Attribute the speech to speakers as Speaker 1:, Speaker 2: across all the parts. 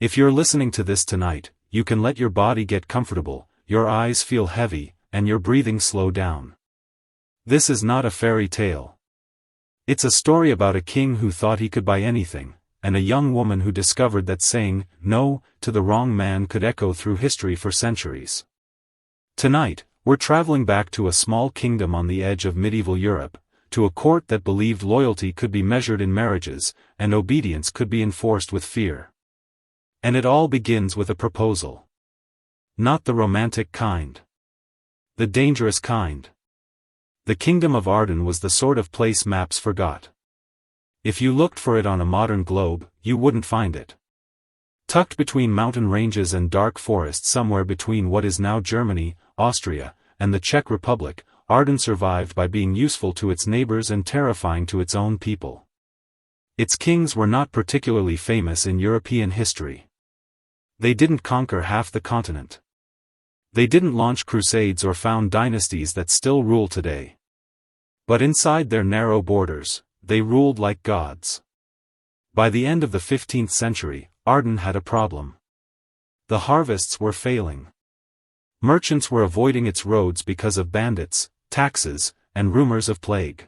Speaker 1: If you're listening to this tonight, you can let your body get comfortable, your eyes feel heavy, and your breathing slow down. This is not a fairy tale. It's a story about a king who thought he could buy anything, and a young woman who discovered that saying no to the wrong man could echo through history for centuries. Tonight, we're traveling back to a small kingdom on the edge of medieval Europe, to a court that believed loyalty could be measured in marriages, and obedience could be enforced with fear. And it all begins with a proposal. Not the romantic kind. The dangerous kind. The Kingdom of Arden was the sort of place maps forgot. If you looked for it on a modern globe, you wouldn't find it. Tucked between mountain ranges and dark forests somewhere between what is now Germany, Austria, and the Czech Republic, Arden survived by being useful to its neighbors and terrifying to its own people. Its kings were not particularly famous in European history. They didn't conquer half the continent. They didn't launch crusades or found dynasties that still rule today. But inside their narrow borders, they ruled like gods. By the end of the 15th century, Arden had a problem. The harvests were failing. Merchants were avoiding its roads because of bandits, taxes, and rumors of plague.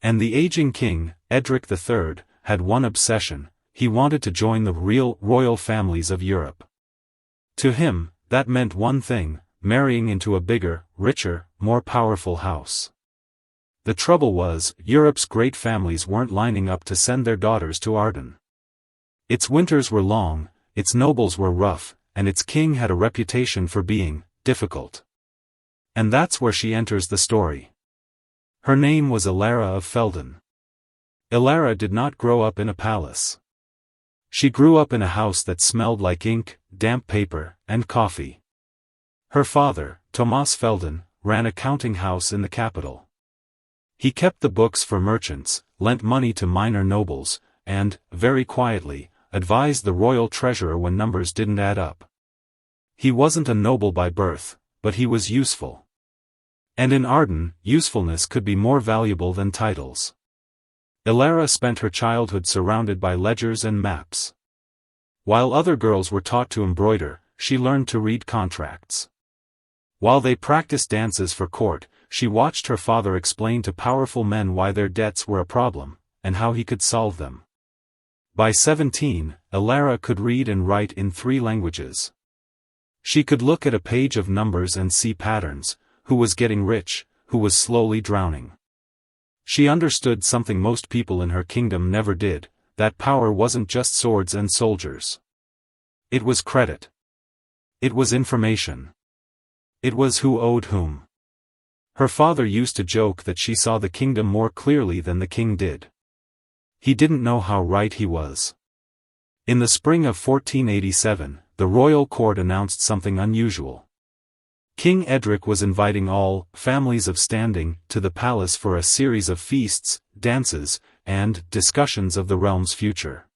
Speaker 1: And the aging king, Edric III, had one obsession: he wanted to join the real royal families of Europe. To him, that meant one thing: marrying into a bigger, richer, more powerful house. The trouble was, Europe's great families weren't lining up to send their daughters to Arden. Its winters were long, its nobles were rough, and its king had a reputation for being difficult. And that's where she enters the story. Her name was Ilara of Felden. Ilara did not grow up in a palace. She grew up in a house that smelled like ink, damp paper, and coffee. Her father, Thomas Felden, ran a counting house in the capital. He kept the books for merchants, lent money to minor nobles, and, very quietly, advised the royal treasurer when numbers didn't add up. He wasn't a noble by birth, but he was useful. And in Arden, usefulness could be more valuable than titles. Ilara spent her childhood surrounded by ledgers and maps. While other girls were taught to embroider, she learned to read contracts. While they practiced dances for court, she watched her father explain to powerful men why their debts were a problem, and how he could solve them. By 17, Ilara could read and write in 3 languages. She could look at a page of numbers and see patterns: who was getting rich, who was slowly drowning. She understood something most people in her kingdom never did: that power wasn't just swords and soldiers. It was credit. It was information. It was who owed whom. Her father used to joke that she saw the kingdom more clearly than the king did. He didn't know how right he was. In the spring of 1487, the royal court announced something unusual. King Edric was inviting all families of standing to the palace for a series of feasts, dances, and discussions of the realm's future.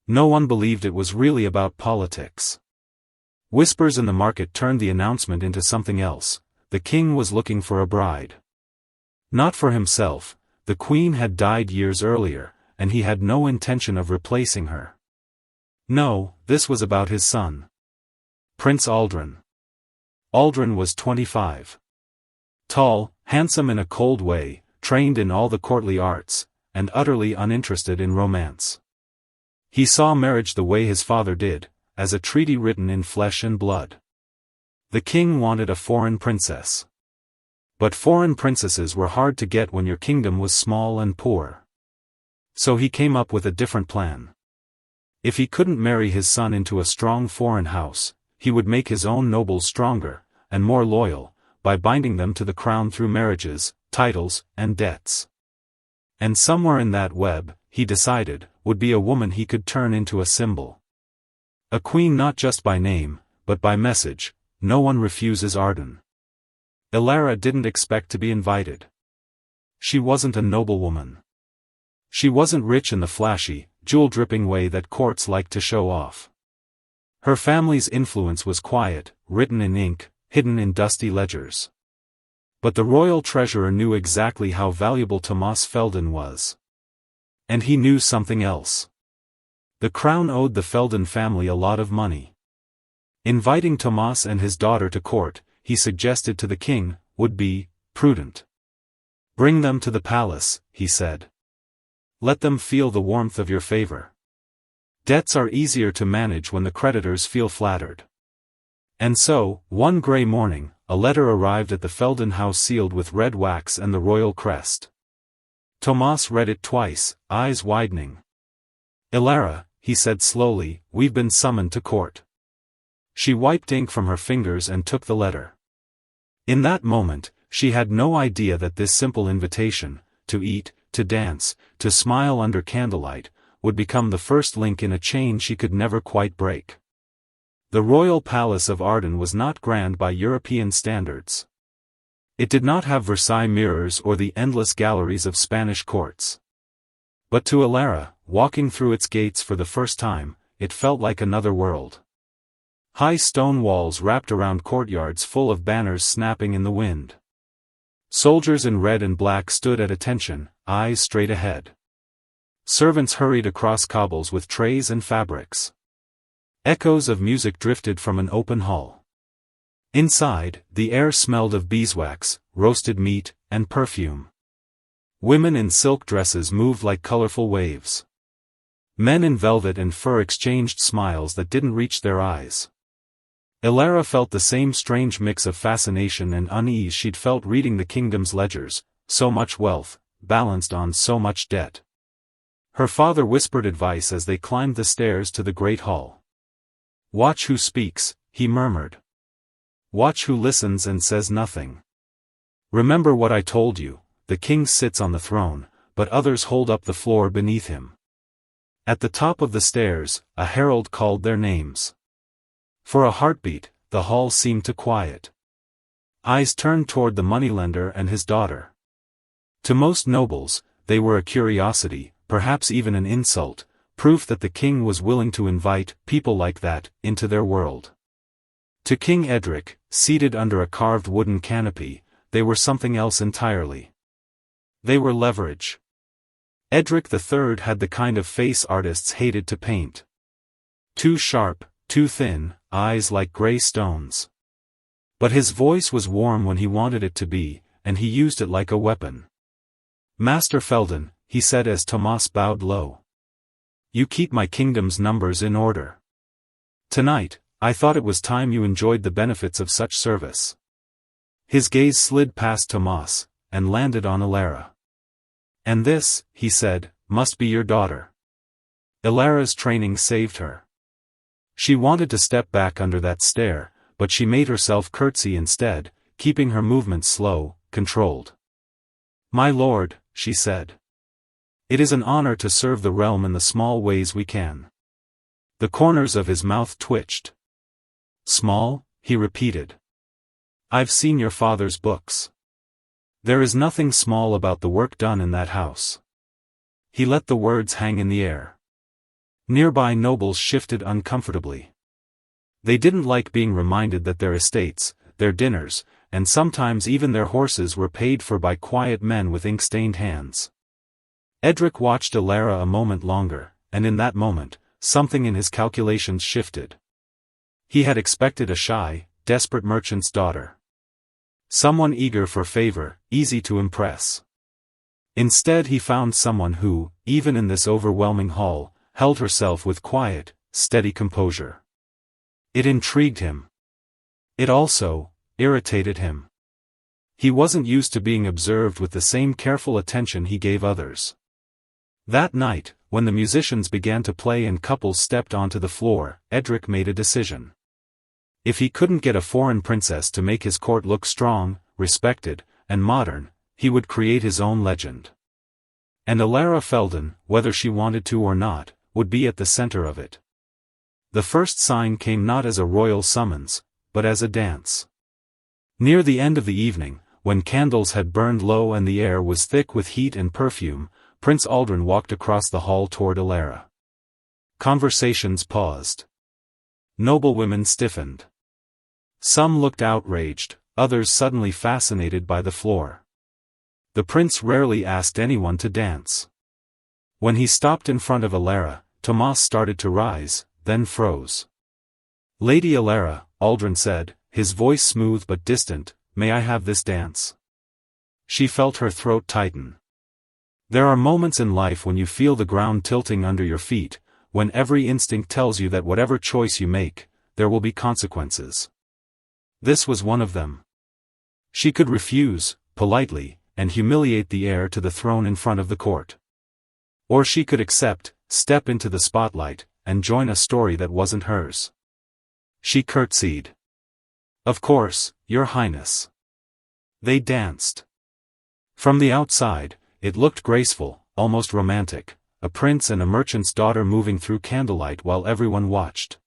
Speaker 1: No one believed it was really about politics. Whispers in the market turned the announcement into something else: the king was looking for a bride. Not for himself, the queen had died years earlier, and he had no intention of replacing her. No, this was about his son. Prince Aldrin. Aldrin was 25. Tall, handsome in a cold way, trained in all the courtly arts, and utterly uninterested in romance. He saw marriage the way his father did, as a treaty written in flesh and blood. The king wanted a foreign princess. But foreign princesses were hard to get when your kingdom was small and poor. So he came up with a different plan. If he couldn't marry his son into a strong foreign house, he would make his own nobles stronger, and more loyal, by binding them to the crown through marriages, titles, and debts. And somewhere in that web, he decided, would be a woman he could turn into a symbol. A queen not just by name, but by message. No one refuses Arden. Ilara didn't expect to be invited. She wasn't a noblewoman. She wasn't rich in the flashy, jewel-dripping way that courts like to show off. Her family's influence was quiet, written in ink, hidden in dusty ledgers. But the royal treasurer knew exactly how valuable Thomas Felden was. And he knew something else. The crown owed the Feldon family a lot of money. Inviting Tomas and his daughter to court, he suggested to the king, would be prudent. Bring them to the palace, he said. Let them feel the warmth of your favor. Debts are easier to manage when the creditors feel flattered. And so, one grey morning, a letter arrived at the Feldon house sealed with red wax and the royal crest. Tomas read it twice, eyes widening. Ilara, he said slowly, we've been summoned to court. She wiped ink from her fingers and took the letter. In that moment, she had no idea that this simple invitation, to eat, to dance, to smile under candlelight, would become the first link in a chain she could never quite break. The royal palace of Arden was not grand by European standards. It did not have Versailles mirrors or the endless galleries of Spanish courts. But to Ilara, walking through its gates for the first time, it felt like another world. High stone walls wrapped around courtyards full of banners snapping in the wind. Soldiers in red and black stood at attention, eyes straight ahead. Servants hurried across cobbles with trays and fabrics. Echoes of music drifted from an open hall. Inside, the air smelled of beeswax, roasted meat, and perfume. Women in silk dresses moved like colorful waves. Men in velvet and fur exchanged smiles that didn't reach their eyes. Ilara felt the same strange mix of fascination and unease she'd felt reading the kingdom's ledgers, so much wealth, balanced on so much debt. Her father whispered advice as they climbed the stairs to the great hall. Watch who speaks, he murmured. Watch who listens and says nothing. Remember what I told you, the king sits on the throne, but others hold up the floor beneath him. At the top of the stairs, a herald called their names. For a heartbeat, the hall seemed to quiet. Eyes turned toward the moneylender and his daughter. To most nobles, they were a curiosity, perhaps even an insult, proof that the king was willing to invite people like that into their world. To King Edric, seated under a carved wooden canopy, they were something else entirely. They were leverage. Edric III had the kind of face artists hated to paint. Too sharp, too thin, eyes like grey stones. But his voice was warm when he wanted it to be, and he used it like a weapon. Master Feldon, he said as Tomas bowed low. You keep my kingdom's numbers in order. Tonight, I thought it was time you enjoyed the benefits of such service. His gaze slid past Tomas, and landed on Ilara. And this, he said, must be your daughter. Ilara's training saved her. She wanted to step back under that stare, but she made herself curtsy instead, keeping her movements slow, controlled. My lord, she said. It is an honor to serve the realm in the small ways we can. The corners of his mouth twitched. Small, he repeated. I've seen your father's books. There is nothing small about the work done in that house. He let the words hang in the air. Nearby nobles shifted uncomfortably. They didn't like being reminded that their estates, their dinners, and sometimes even their horses were paid for by quiet men with ink-stained hands. Edric watched Ilara a moment longer, and in that moment, something in his calculations shifted. He had expected a shy, desperate merchant's daughter. Someone eager for favor, easy to impress. Instead he found someone who, even in this overwhelming hall, held herself with quiet, steady composure. It intrigued him. It also irritated him. He wasn't used to being observed with the same careful attention he gave others. That night, when the musicians began to play and couples stepped onto the floor, Edric made a decision. If he couldn't get a foreign princess to make his court look strong, respected, and modern, he would create his own legend. And Ilara Feldon, whether she wanted to or not, would be at the center of it. The first sign came not as a royal summons, but as a dance. Near the end of the evening, when candles had burned low and the air was thick with heat and perfume, Prince Aldrin walked across the hall toward Ilara. Conversations paused. Noblewomen stiffened. Some looked outraged, others suddenly fascinated by the floor. The prince rarely asked anyone to dance. When he stopped in front of Ilara, Tomas started to rise, then froze. "Lady Alara," Aldrin said, his voice smooth but distant, "may I have this dance?" She felt her throat tighten. There are moments in life when you feel the ground tilting under your feet, when every instinct tells you that whatever choice you make, there will be consequences. This was one of them. She could refuse, politely, and humiliate the heir to the throne in front of the court. Or she could accept, step into the spotlight, and join a story that wasn't hers. She curtsied. "Of course, Your Highness." They danced. From the outside, it looked graceful, almost romantic, a prince and a merchant's daughter moving through candlelight while everyone watched.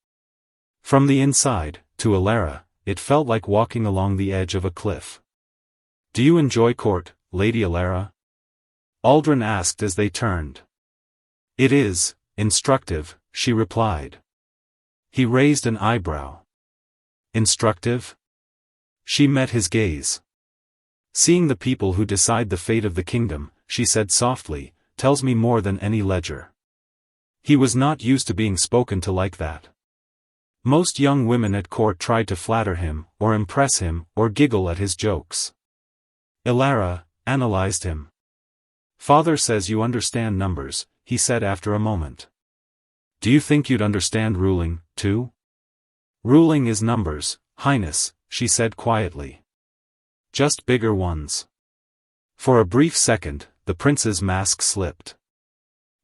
Speaker 1: From the inside, to Alara, it felt like walking along the edge of a cliff. "Do you enjoy court, Lady Alara?" Aldrin asked as they turned. "It is instructive," she replied. He raised an eyebrow. "Instructive?" She met his gaze. "Seeing the people who decide the fate of the kingdom," she said softly, "tells me more than any ledger." He was not used to being spoken to like that. Most young women at court tried to flatter him, or impress him, or giggle at his jokes. Alara analyzed him. "Father says you understand numbers," he said after a moment. "Do you think you'd understand ruling, too?" "Ruling is numbers, Highness," she said quietly. "Just bigger ones." For a brief second, the prince's mask slipped.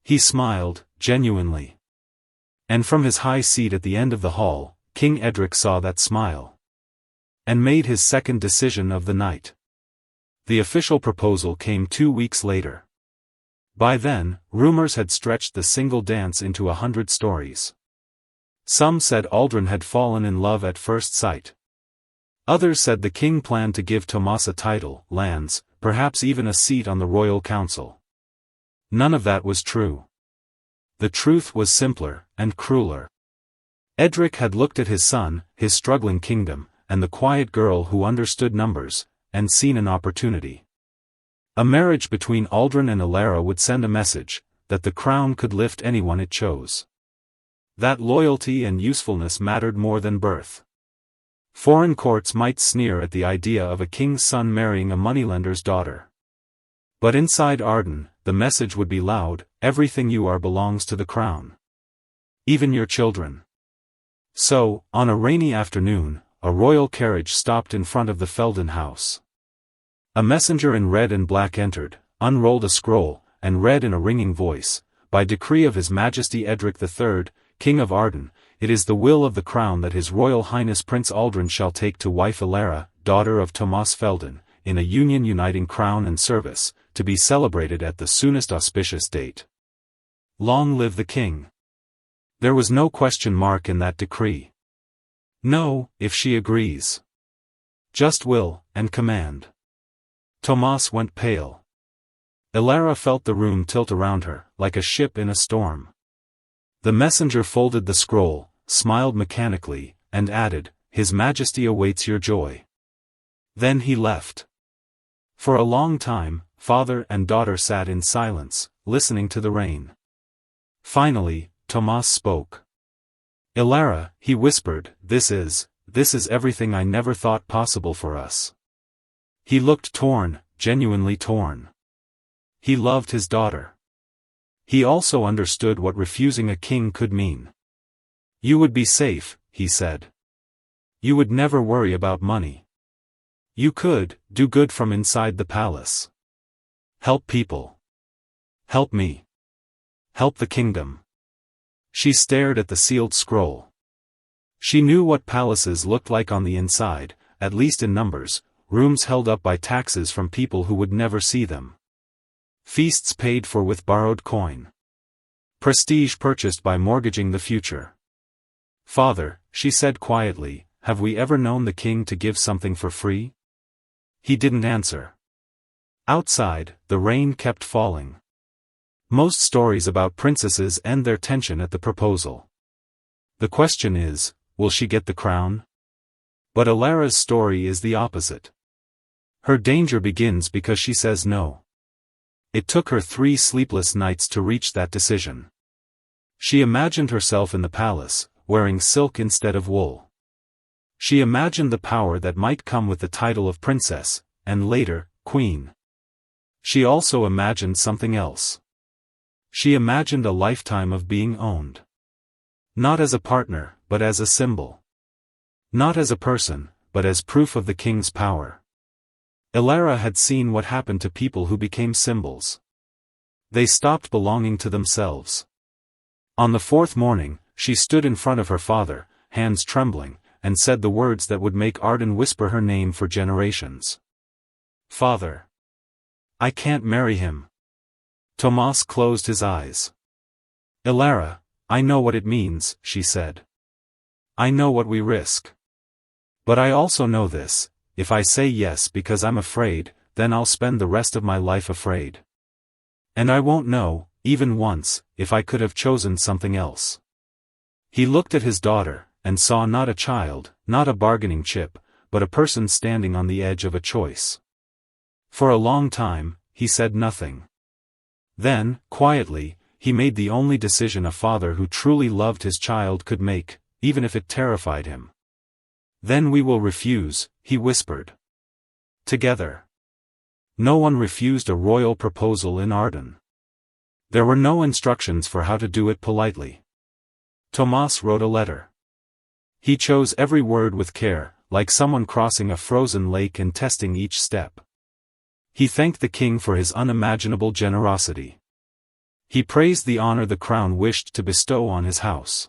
Speaker 1: He smiled, genuinely. And from his high seat at the end of the hall, King Edric saw that smile. And made his second decision of the night. The official proposal came 2 weeks later. By then, rumors had stretched the single dance into 100 stories. Some said Aldrin had fallen in love at first sight. Others said the king planned to give Tomas a title, lands, perhaps even a seat on the royal council. None of that was true. The truth was simpler, and crueler. Edric had looked at his son, his struggling kingdom, and the quiet girl who understood numbers, and seen an opportunity. A marriage between Aldrin and Alara would send a message, that the crown could lift anyone it chose. That loyalty and usefulness mattered more than birth. Foreign courts might sneer at the idea of a king's son marrying a moneylender's daughter. But inside Arden, the message would be loud: everything you are belongs to the crown. Even your children. So, on a rainy afternoon, a royal carriage stopped in front of the Felden house. A messenger in red and black entered, unrolled a scroll, and read in a ringing voice, "By decree of His Majesty Edric III, King of Arden, it is the will of the crown that His Royal Highness Prince Aldrin shall take to wife Alara, daughter of Tomas Felden, in a union uniting crown and service, to be celebrated at the soonest auspicious date. Long live the king." There was no question mark in that decree. No, if she agrees. Just will, and command. Tomas went pale. Alara felt the room tilt around her, like a ship in a storm. The messenger folded the scroll, smiled mechanically, and added, "His Majesty awaits your joy." Then he left. For a long time, father and daughter sat in silence, listening to the rain. Finally, Tomas spoke. "Alara," he whispered, this is everything I never thought possible for us." He looked torn, genuinely torn. He loved his daughter. He also understood what refusing a king could mean. "You would be safe," he said. "You would never worry about money. You could do good from inside the palace. Help people. Help me. Help the kingdom." She stared at the sealed scroll. She knew what palaces looked like on the inside, at least in numbers, rooms held up by taxes from people who would never see them. Feasts paid for with borrowed coin. Prestige purchased by mortgaging the future. "Father," she said quietly, "have we ever known the king to give something for free?" He didn't answer. Outside, the rain kept falling. Most stories about princesses end their tension at the proposal. The question is, will she get the crown? But Alara's story is the opposite. Her danger begins because she says no. It took her 3 sleepless nights to reach that decision. She imagined herself in the palace, wearing silk instead of wool. She imagined the power that might come with the title of princess, and later, queen. She also imagined something else. She imagined a lifetime of being owned. Not as a partner, but as a symbol. Not as a person, but as proof of the king's power. Elara had seen what happened to people who became symbols. They stopped belonging to themselves. On the fourth morning, she stood in front of her father, hands trembling, and said the words that would make Arden whisper her name for generations. "Father. I can't marry him." Tomas closed his eyes. "Elara, I know what it means," she said. "I know what we risk. But I also know this, if I say yes because I'm afraid, then I'll spend the rest of my life afraid. And I won't know, even once, if I could have chosen something else." He looked at his daughter, and saw not a child, not a bargaining chip, but a person standing on the edge of a choice. For a long time, he said nothing. Then, quietly, he made the only decision a father who truly loved his child could make, even if it terrified him. "Then we will refuse," he whispered. "Together." No one refused a royal proposal in Arden. There were no instructions for how to do it politely. Tomas wrote a letter. He chose every word with care, like someone crossing a frozen lake and testing each step. He thanked the king for his unimaginable generosity. He praised the honor the crown wished to bestow on his house.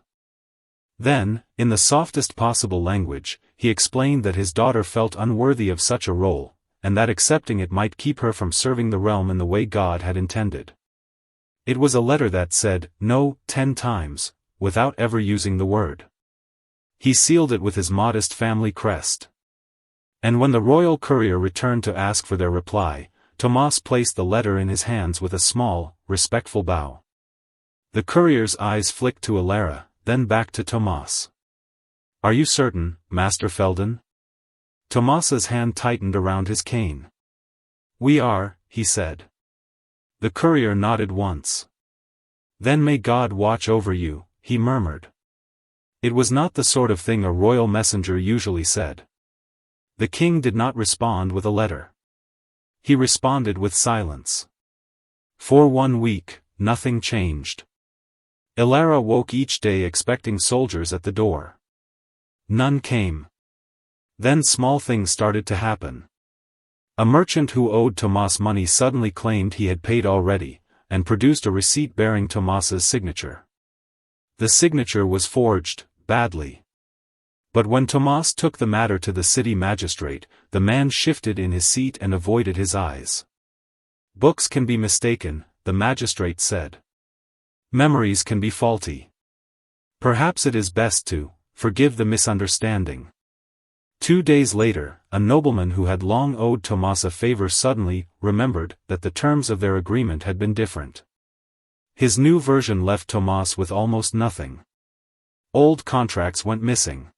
Speaker 1: Then, in the softest possible language, he explained that his daughter felt unworthy of such a role, and that accepting it might keep her from serving the realm in the way God had intended. It was a letter that said, "No," 10 times, without ever using the word. He sealed it with his modest family crest. And when the royal courier returned to ask for their reply, Tomas placed the letter in his hands with a small, respectful bow. The courier's eyes flicked to Elara, then back to Tomas. "Are you certain, Master Felden?" Tomas's hand tightened around his cane. "We are," he said. The courier nodded once. "Then may God watch over you," he murmured. It was not the sort of thing a royal messenger usually said. The king did not respond with a letter. He responded with silence. For 1 week, nothing changed. Elara woke each day expecting soldiers at the door. None came. Then small things started to happen. A merchant who owed Tomas money suddenly claimed he had paid already, and produced a receipt bearing Tomas's signature. The signature was forged, badly. But when Tomas took the matter to the city magistrate, the man shifted in his seat and avoided his eyes. "Books can be mistaken," the magistrate said. "Memories can be faulty. Perhaps it is best to forgive the misunderstanding." 2 days later, a nobleman who had long owed Tomas a favor suddenly remembered that the terms of their agreement had been different. His new version left Tomas with almost nothing. Old contracts went missing.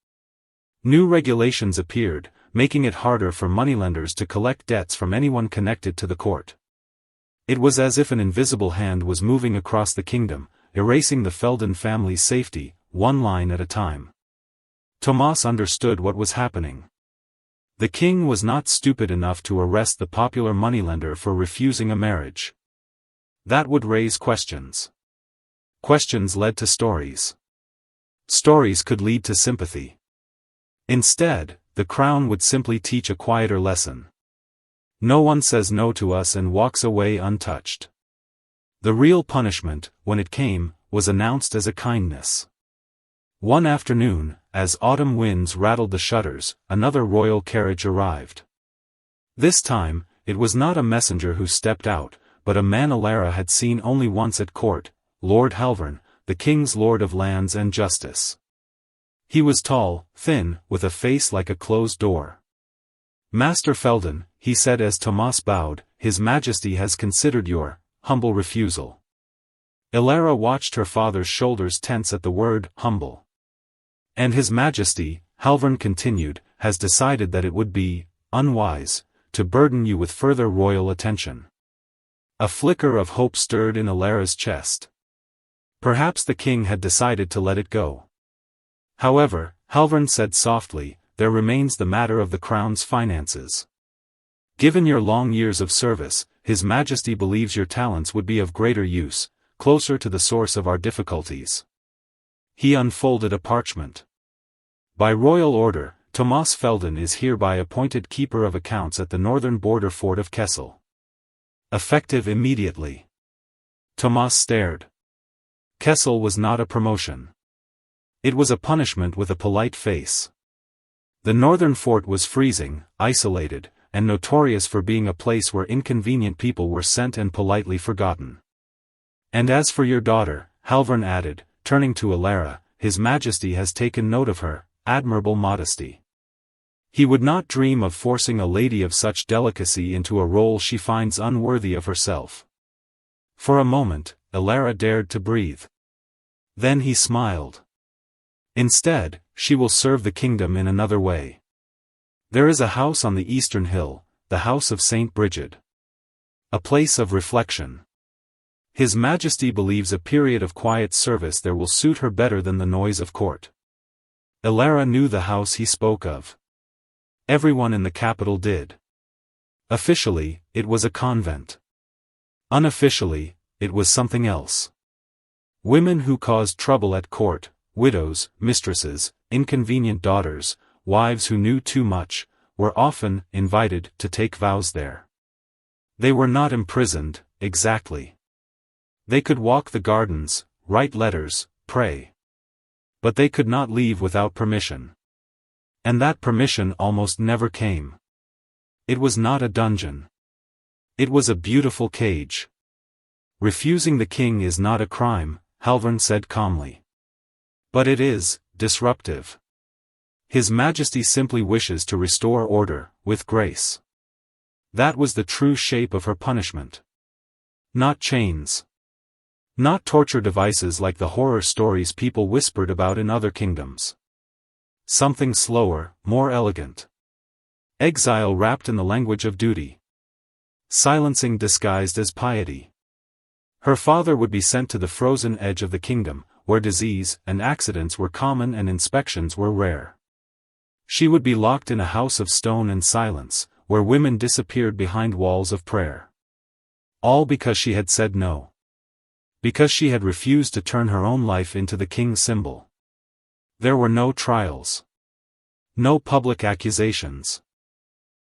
Speaker 1: New regulations appeared, making it harder for moneylenders to collect debts from anyone connected to the court. It was as if an invisible hand was moving across the kingdom, erasing the Felden family's safety, one line at a time. Tomas understood what was happening. The king was not stupid enough to arrest the popular moneylender for refusing a marriage. That would raise questions. Questions led to stories. Stories could lead to sympathy. Instead, the crown would simply teach a quieter lesson. No one says no to us and walks away untouched. The real punishment, when it came, was announced as a kindness. One afternoon, as autumn winds rattled the shutters, another royal carriage arrived. This time, it was not a messenger who stepped out, but a man Elara had seen only once at court, Lord Halvern, the king's lord of lands and justice. He was tall, thin, with a face like a closed door. "Master Felden," he said as Tomas bowed, "His Majesty has considered your humble refusal." Elara watched her father's shoulders tense at the word humble. "And His Majesty," Halvern continued, "has decided that it would be unwise to burden you with further royal attention." A flicker of hope stirred in Elara's chest. Perhaps the king had decided to let it go. However, Halvern said softly, there remains the matter of the crown's finances. Given your long years of service, His Majesty believes your talents would be of greater use, closer to the source of our difficulties. He unfolded a parchment. By royal order, Tomas Felden is hereby appointed Keeper of Accounts at the northern border fort of Kessel. Effective immediately. Tomas stared. Kessel was not a promotion. It was a punishment with a polite face. The northern fort was freezing, isolated, and notorious for being a place where inconvenient people were sent and politely forgotten. And as for your daughter, Halvern added, turning to Alara, His Majesty has taken note of her admirable modesty. He would not dream of forcing a lady of such delicacy into a role she finds unworthy of herself. For a moment, Alara dared to breathe. Then he smiled. Instead, she will serve the kingdom in another way. There is a house on the eastern hill, the house of Saint Brigid. A place of reflection. His Majesty believes a period of quiet service there will suit her better than the noise of court. Alara knew the house he spoke of. Everyone in the capital did. Officially, it was a convent. Unofficially, it was something else. Women who caused trouble at court, widows, mistresses, inconvenient daughters, wives who knew too much, were often invited to take vows there. They were not imprisoned, exactly. They could walk the gardens, write letters, pray. But they could not leave without permission. And that permission almost never came. It was not a dungeon. It was a beautiful cage. Refusing the king is not a crime, Halvern said calmly. But it is disruptive. His Majesty simply wishes to restore order, with grace. That was the true shape of her punishment. Not chains. Not torture devices like the horror stories people whispered about in other kingdoms. Something slower, more elegant. Exile wrapped in the language of duty. Silencing disguised as piety. Her father would be sent to the frozen edge of the kingdom, where disease and accidents were common and inspections were rare. She would be locked in a house of stone and silence, where women disappeared behind walls of prayer. All because she had said no. Because she had refused to turn her own life into the king's symbol. There were no trials. No public accusations.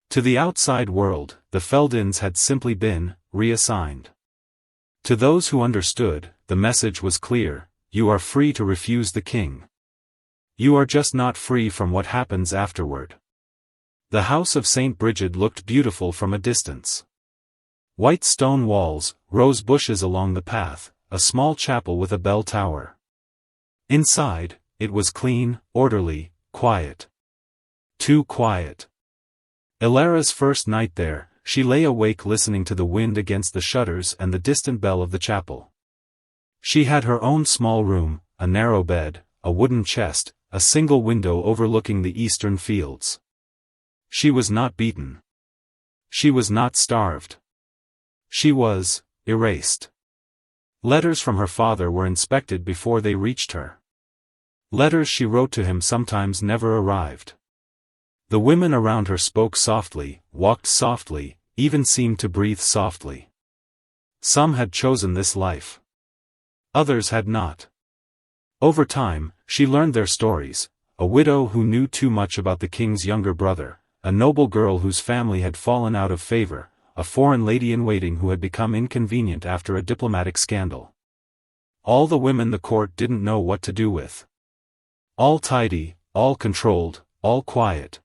Speaker 1: To the outside world, the Feldins had simply been reassigned. To those who understood, the message was clear: you are free to refuse the king. You are just not free from what happens afterward. The house of Saint Brigid looked beautiful from a distance. White stone walls, rose bushes along the path, a small chapel with a bell tower. Inside, it was clean, orderly, quiet. Too quiet. Alara's first night there, she lay awake listening to the wind against the shutters and the distant bell of the chapel. She had her own small room, a narrow bed, a wooden chest, a single window overlooking the eastern fields. She was not beaten. She was not starved. She was erased. Letters from her father were inspected before they reached her. Letters she wrote to him sometimes never arrived. The women around her spoke softly, walked softly, even seemed to breathe softly. Some had chosen this life. Others had not. Over time, she learned their stories: a widow who knew too much about the king's younger brother, a noble girl whose family had fallen out of favor, a foreign lady-in-waiting who had become inconvenient after a diplomatic scandal. All the women the court didn't know what to do with. All tidy, all controlled, all quiet.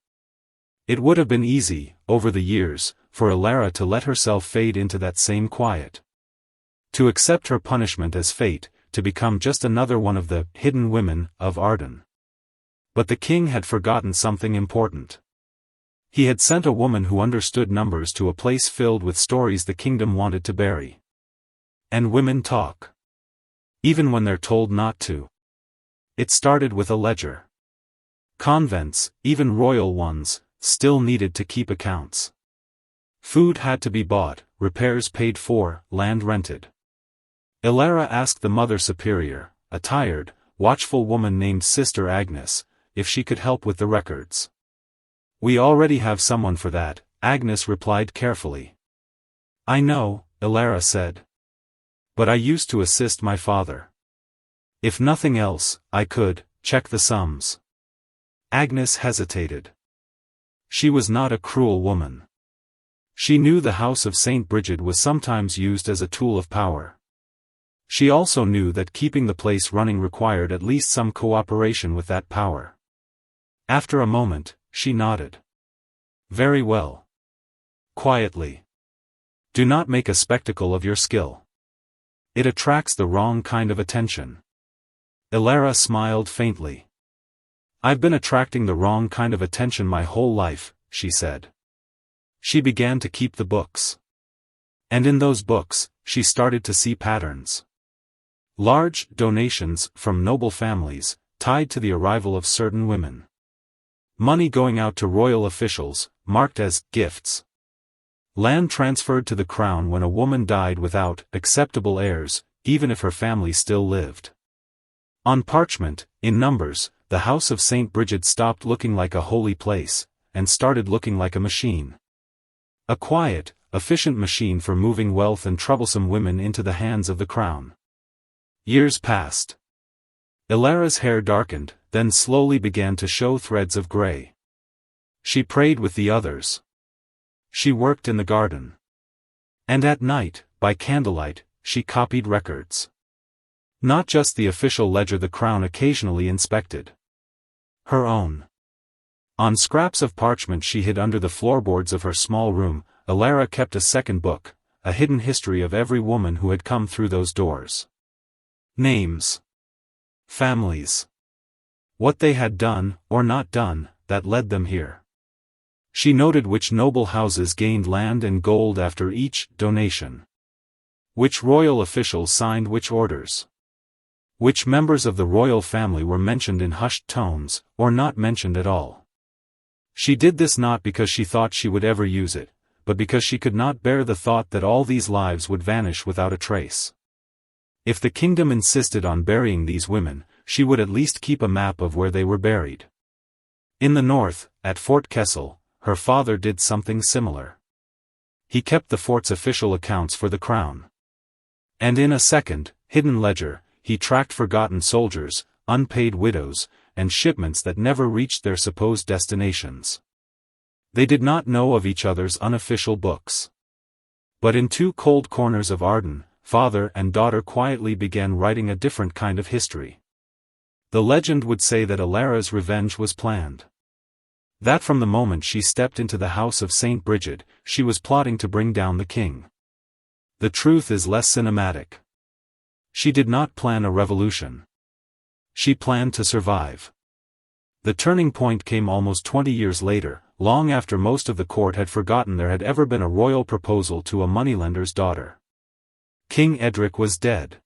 Speaker 1: It would have been easy, over the years, for Alara to let herself fade into that same quiet. To accept her punishment as fate, to become just another one of the hidden women of Arden. But the king had forgotten something important. He had sent a woman who understood numbers to a place filled with stories the kingdom wanted to bury. And women talk. Even when they're told not to. It started with a ledger. Convents, even royal ones, still needed to keep accounts. Food had to be bought, repairs paid for, land rented. Ilara asked the Mother Superior, a tired, watchful woman named Sister Agnes, if she could help with the records. "We already have someone for that," Agnes replied carefully. "I know," Ilara said. "But I used to assist my father. If nothing else, I could check the sums." Agnes hesitated. She was not a cruel woman. She knew the House of St. Brigid was sometimes used as a tool of power. She also knew that keeping the place running required at least some cooperation with that power. After a moment, she nodded. "Very well." Quietly. "Do not make a spectacle of your skill. It attracts the wrong kind of attention." Ilara smiled faintly. "I've been attracting the wrong kind of attention my whole life," she said. She began to keep the books. And in those books, she started to see patterns. Large donations from noble families, tied to the arrival of certain women. Money going out to royal officials, marked as gifts. Land transferred to the crown when a woman died without acceptable heirs, even if her family still lived. On parchment, in numbers, the House of St. Brigid stopped looking like a holy place, and started looking like a machine. A quiet, efficient machine for moving wealth and troublesome women into the hands of the crown. Years passed. Ilara's hair darkened, then slowly began to show threads of gray. She prayed with the others. She worked in the garden. And at night, by candlelight, she copied records. Not just the official ledger the crown occasionally inspected. Her own. On scraps of parchment she hid under the floorboards of her small room, Ilara kept a second book, a hidden history of every woman who had come through those doors. Names. Families. What they had done, or not done, that led them here. She noted which noble houses gained land and gold after each donation. Which royal officials signed which orders. Which members of the royal family were mentioned in hushed tones, or not mentioned at all. She did this not because she thought she would ever use it, but because she could not bear the thought that all these lives would vanish without a trace. If the kingdom insisted on burying these women, she would at least keep a map of where they were buried. In the north, at Fort Kessel, her father did something similar. He kept the fort's official accounts for the crown. And in a second, hidden ledger, he tracked forgotten soldiers, unpaid widows, and shipments that never reached their supposed destinations. They did not know of each other's unofficial books. But in two cold corners of Arden, father and daughter quietly began writing a different kind of history. The legend would say that Ilara's revenge was planned. That from the moment she stepped into the House of St. Brigid, she was plotting to bring down the king. The truth is less cinematic. She did not plan a revolution. She planned to survive. The turning point came almost 20 years later, long after most of the court had forgotten there had ever been a royal proposal to a moneylender's daughter. King Edric was dead.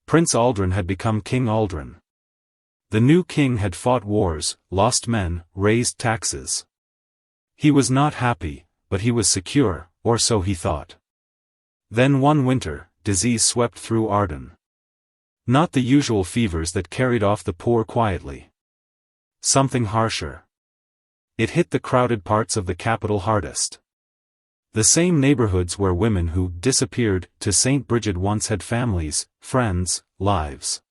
Speaker 1: Prince Aldrin had become King Aldrin. The new king had fought wars, lost men, raised taxes. He was not happy, but he was secure, or so he thought. Then one winter, disease swept through Arden. Not the usual fevers that carried off the poor quietly. Something harsher. It hit the crowded parts of the capital hardest. The same neighborhoods where women who disappeared to St. Brigid once had families, friends, lives.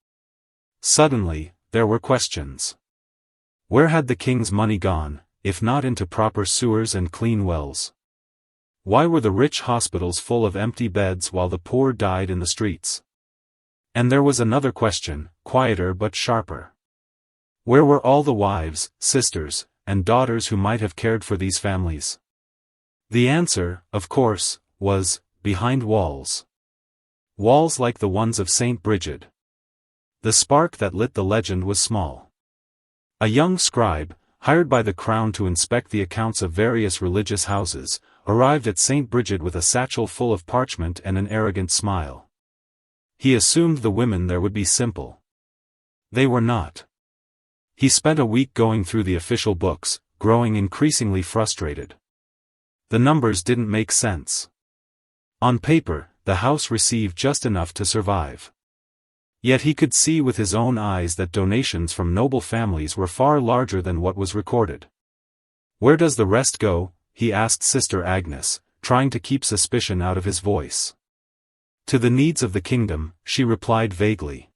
Speaker 1: Suddenly, there were questions. Where had the king's money gone, if not into proper sewers and clean wells? Why were the rich hospitals full of empty beds while the poor died in the streets? And there was another question, quieter but sharper. Where were all the wives, sisters, and daughters who might have cared for these families? The answer, of course, was, behind walls. Walls like the ones of St. Brigid. The spark that lit the legend was small. A young scribe, hired by the crown to inspect the accounts of various religious houses, arrived at St. Brigid with a satchel full of parchment and an arrogant smile. He assumed the women there would be simple. They were not. He spent a week going through the official books, growing increasingly frustrated. The numbers didn't make sense. On paper, the house received just enough to survive. Yet he could see with his own eyes that donations from noble families were far larger than what was recorded. "Where does the rest go?" he asked Sister Agnes, trying to keep suspicion out of his voice. "To the needs of the kingdom," she replied vaguely.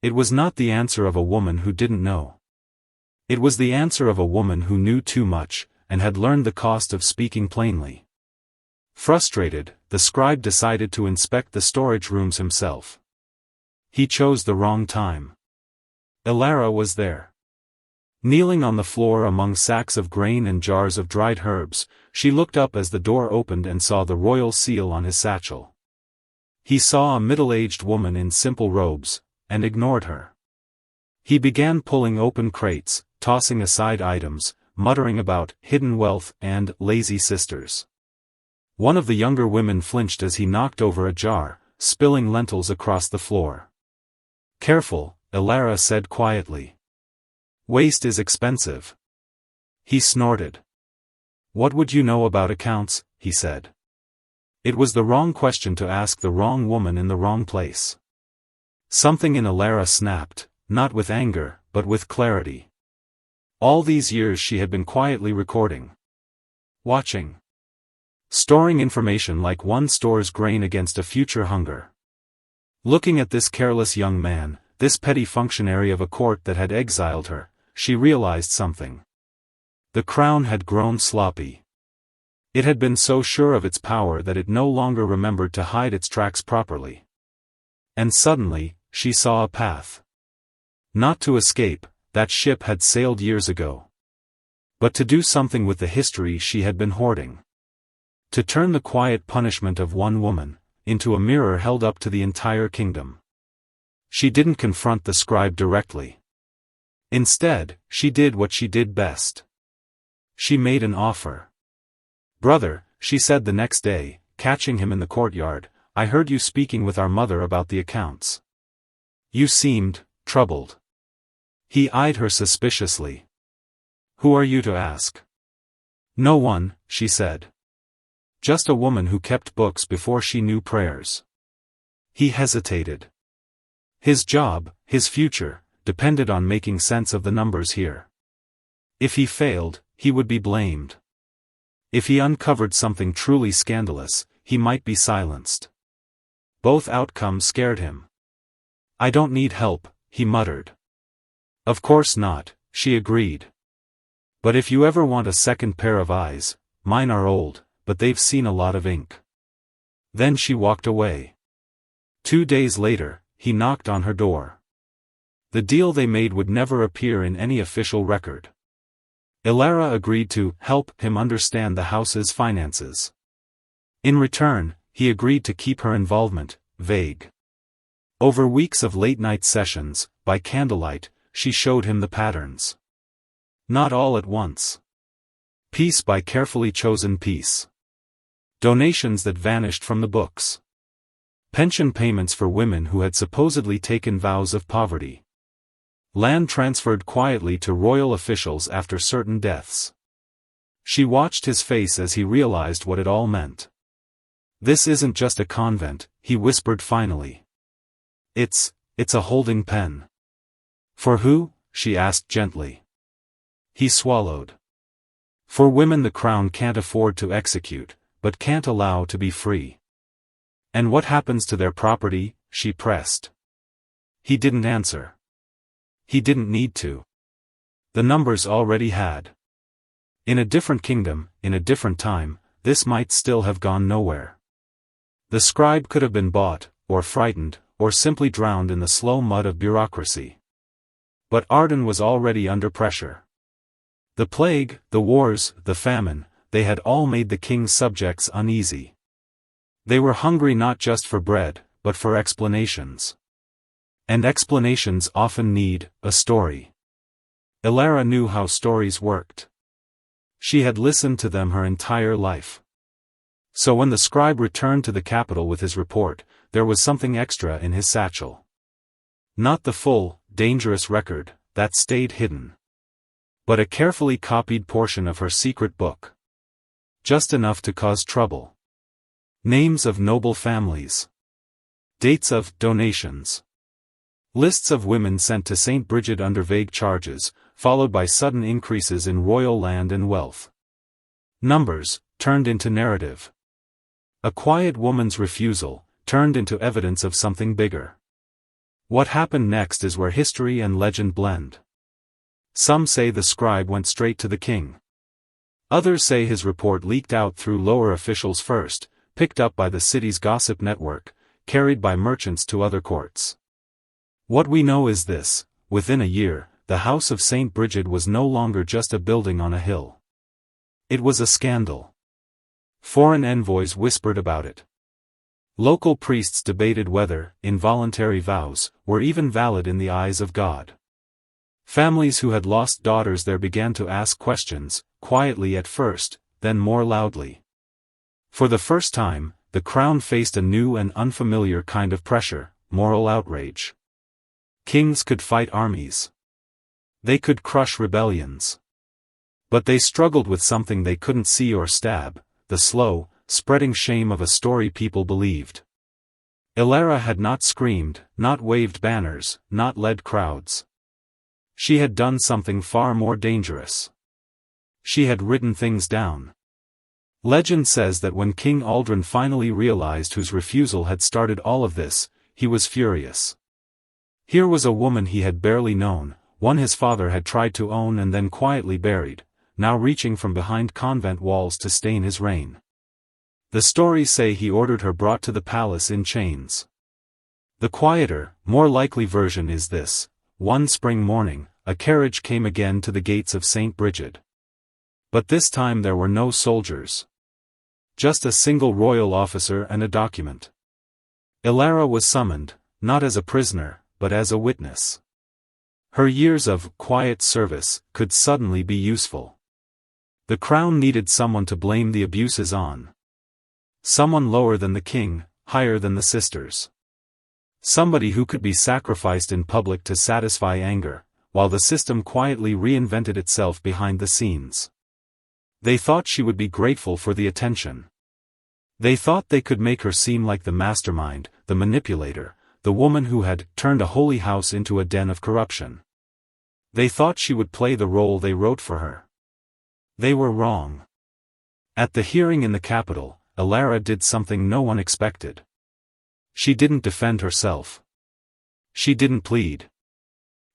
Speaker 1: It was not the answer of a woman who didn't know. It was the answer of a woman who knew too much, and had learned the cost of speaking plainly. Frustrated, the scribe decided to inspect the storage rooms himself. He chose the wrong time. Elara was there. Kneeling on the floor among sacks of grain and jars of dried herbs, she looked up as the door opened and saw the royal seal on his satchel. He saw a middle-aged woman in simple robes, and ignored her. He began pulling open crates, tossing aside items, muttering about hidden wealth and lazy sisters. One of the younger women flinched as he knocked over a jar, spilling lentils across the floor. "Careful," Elara said quietly. "Waste is expensive." He snorted. "What would you know about accounts?" he said. It was the wrong question to ask the wrong woman in the wrong place. Something in Elara snapped, not with anger, but with clarity. All these years she had been quietly recording. Watching. Storing information like one stores grain against a future hunger. Looking at this careless young man, this petty functionary of a court that had exiled her, she realized something. The crown had grown sloppy. It had been so sure of its power that it no longer remembered to hide its tracks properly. And suddenly, she saw a path. Not to escape, that ship had sailed years ago. But to do something with the history she had been hoarding. To turn the quiet punishment of one woman into a mirror held up to the entire kingdom. She didn't confront the scribe directly. Instead, she did what she did best. She made an offer. "Brother," she said the next day, catching him in the courtyard, "I heard you speaking with our mother about the accounts. You seemed troubled." He eyed her suspiciously. "Who are you to ask?" "No one," she said. "Just a woman who kept books before she knew prayers." He hesitated. His job, his future, depended on making sense of the numbers here. If he failed, he would be blamed. If he uncovered something truly scandalous, he might be silenced. Both outcomes scared him. "I don't need help," he muttered. "Of course not," she agreed. "But if you ever want a second pair of eyes, mine are old, but they've seen a lot of ink." Then she walked away. 2 days later, he knocked on her door. The deal they made would never appear in any official record. Elara agreed to help him understand the house's finances. In return, he agreed to keep her involvement vague. Over weeks of late-night sessions, by candlelight, she showed him the patterns. Not all at once. Piece by carefully chosen piece. Donations that vanished from the books. Pension payments for women who had supposedly taken vows of poverty. Land transferred quietly to royal officials after certain deaths. She watched his face as he realized what it all meant. "This isn't just a convent," he whispered finally. It's a holding pen." "For who?" she asked gently. He swallowed. "For women the crown can't afford to execute, but can't allow to be free." "And what happens to their property?" she pressed. He didn't answer. He didn't need to. The numbers already had. In a different kingdom, in a different time, this might still have gone nowhere. The scribe could have been bought, or frightened, or simply drowned in the slow mud of bureaucracy. But Arden was already under pressure. The plague, the wars, the famine, they had all made the king's subjects uneasy. They were hungry not just for bread, but for explanations. And explanations often need a story. Elara knew how stories worked. She had listened to them her entire life. So when the scribe returned to the capital with his report, there was something extra in his satchel. Not the full, dangerous record, that stayed hidden. But a carefully copied portion of her secret book. Just enough to cause trouble. Names of noble families. Dates of donations. Lists of women sent to St. Brigid under vague charges, followed by sudden increases in royal land and wealth. Numbers, turned into narrative. A quiet woman's refusal, turned into evidence of something bigger. What happened next is where history and legend blend. Some say the scribe went straight to the king. Others say his report leaked out through lower officials first, picked up by the city's gossip network, carried by merchants to other courts. What we know is this: within a year, the House of St. Brigid was no longer just a building on a hill. It was a scandal. Foreign envoys whispered about it. Local priests debated whether involuntary vows were even valid in the eyes of God. Families who had lost daughters there began to ask questions, quietly at first, then more loudly. For the first time, the crown faced a new and unfamiliar kind of pressure: moral outrage. Kings could fight armies. They could crush rebellions. But they struggled with something they couldn't see or stab: the slow, spreading shame of a story people believed. Ilara had not screamed, not waved banners, not led crowds. She had done something far more dangerous. She had written things down. Legend says that when King Aldrin finally realized whose refusal had started all of this, he was furious. Here was a woman he had barely known, one his father had tried to own and then quietly buried, now reaching from behind convent walls to stain his reign. The stories say he ordered her brought to the palace in chains. The quieter, more likely version is this: one spring morning, a carriage came again to the gates of St. Brigid. But this time there were no soldiers. Just a single royal officer and a document. Ilara was summoned, not as a prisoner, but as a witness. Her years of quiet service could suddenly be useful. The crown needed someone to blame the abuses on. Someone lower than the king, higher than the sisters. Somebody who could be sacrificed in public to satisfy anger, while the system quietly reinvented itself behind the scenes. They thought she would be grateful for the attention. They thought they could make her seem like the mastermind, the manipulator, the woman who had turned a holy house into a den of corruption. They thought she would play the role they wrote for her. They were wrong. At the hearing in the capital, Ilara did something no one expected. She didn't defend herself. She didn't plead.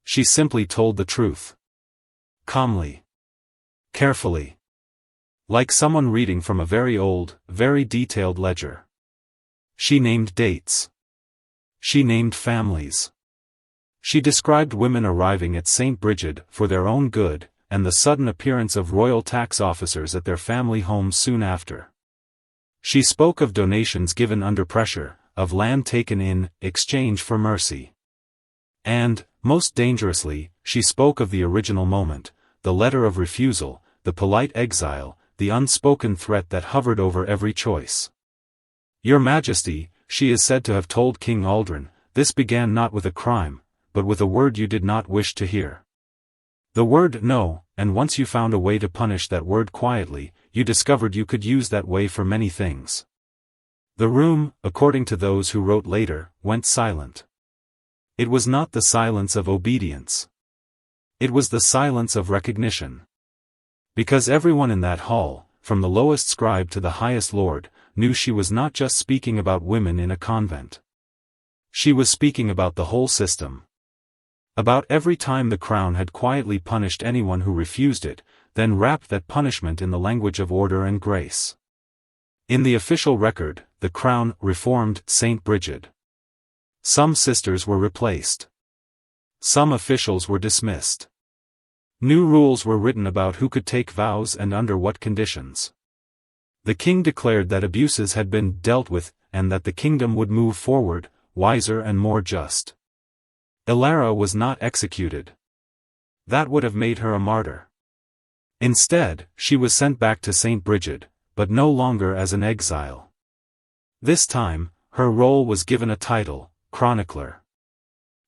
Speaker 1: She simply told the truth. Calmly. Carefully. Like someone reading from a very old, very detailed ledger. She named dates. She named families. She described women arriving at St. Brigid for their own good, and the sudden appearance of royal tax officers at their family homes soon after. She spoke of donations given under pressure, of land taken in exchange for mercy. And, most dangerously, she spoke of the original moment, the letter of refusal, the polite exile, the unspoken threat that hovered over every choice. Your Majesty, she is said to have told King Aldrin, this began not with a crime, but with a word you did not wish to hear. The word no, and once you found a way to punish that word quietly, you discovered you could use that way for many things. The room, according to those who wrote later, went silent. It was not the silence of obedience. It was the silence of recognition. Because everyone in that hall, from the lowest scribe to the highest lord, knew she was not just speaking about women in a convent. She was speaking about the whole system. About every time the crown had quietly punished anyone who refused it, then wrapped that punishment in the language of order and grace. In the official record, the crown reformed St. Brigid. Some sisters were replaced. Some officials were dismissed. New rules were written about who could take vows and under what conditions. The king declared that abuses had been dealt with, and that the kingdom would move forward, wiser and more just. Ilara was not executed. That would have made her a martyr. Instead, she was sent back to St. Brigid, but no longer as an exile. This time, her role was given a title, chronicler.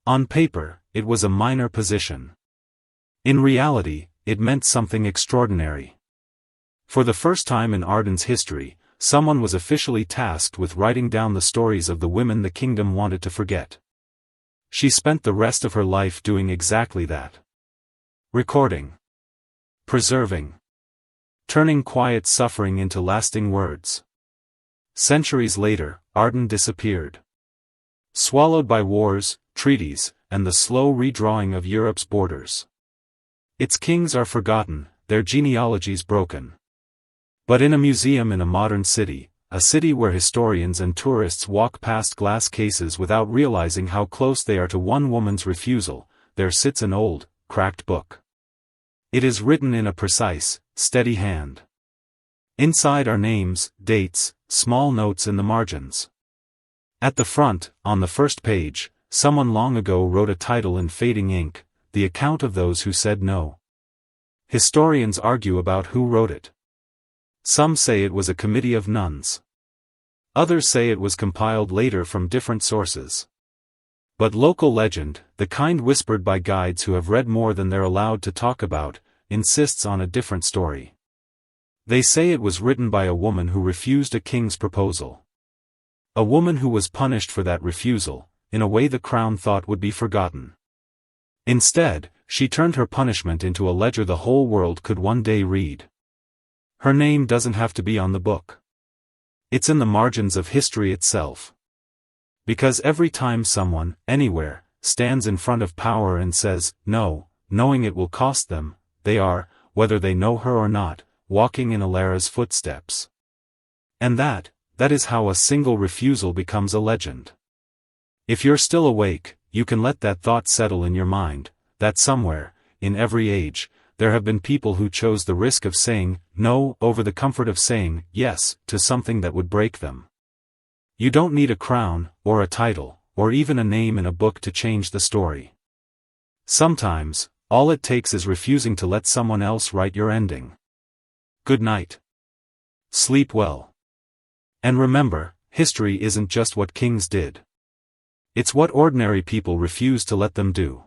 Speaker 1: On paper, it was a minor position. In reality, it meant something extraordinary. For the first time in Arden's history, someone was officially tasked with writing down the stories of the women the kingdom wanted to forget. She spent the rest of her life doing exactly that. Recording. Preserving. Turning quiet suffering into lasting words. Centuries later, Arden disappeared. Swallowed by wars, treaties, and the slow redrawing of Europe's borders. Its kings are forgotten, their genealogies broken. But in a museum in a modern city, a city where historians and tourists walk past glass cases without realizing how close they are to one woman's refusal, there sits an old, cracked book. It is written in a precise, steady hand. Inside are names, dates, small notes in the margins. At the front, on the first page, someone long ago wrote a title in fading ink, The Account of Those Who Said No. Historians argue about who wrote it. Some say it was a committee of nuns. Others say it was compiled later from different sources. But local legend, the kind whispered by guides who have read more than they're allowed to talk about, insists on a different story. They say it was written by a woman who refused a king's proposal. A woman who was punished for that refusal, in a way the crown thought would be forgotten. Instead, she turned her punishment into a ledger the whole world could one day read. Her name doesn't have to be on the book. It's in the margins of history itself. Because every time someone, anywhere, stands in front of power and says, no, knowing it will cost them, they are, whether they know her or not, walking in Alara's footsteps. And that is how a single refusal becomes a legend. If you're still awake, you can let that thought settle in your mind, that somewhere, in every age, there have been people who chose the risk of saying no over the comfort of saying yes to something that would break them. You don't need a crown, or a title, or even a name in a book to change the story. Sometimes, all it takes is refusing to let someone else write your ending. Good night. Sleep well. And remember, history isn't just what kings did. It's what ordinary people refuse to let them do.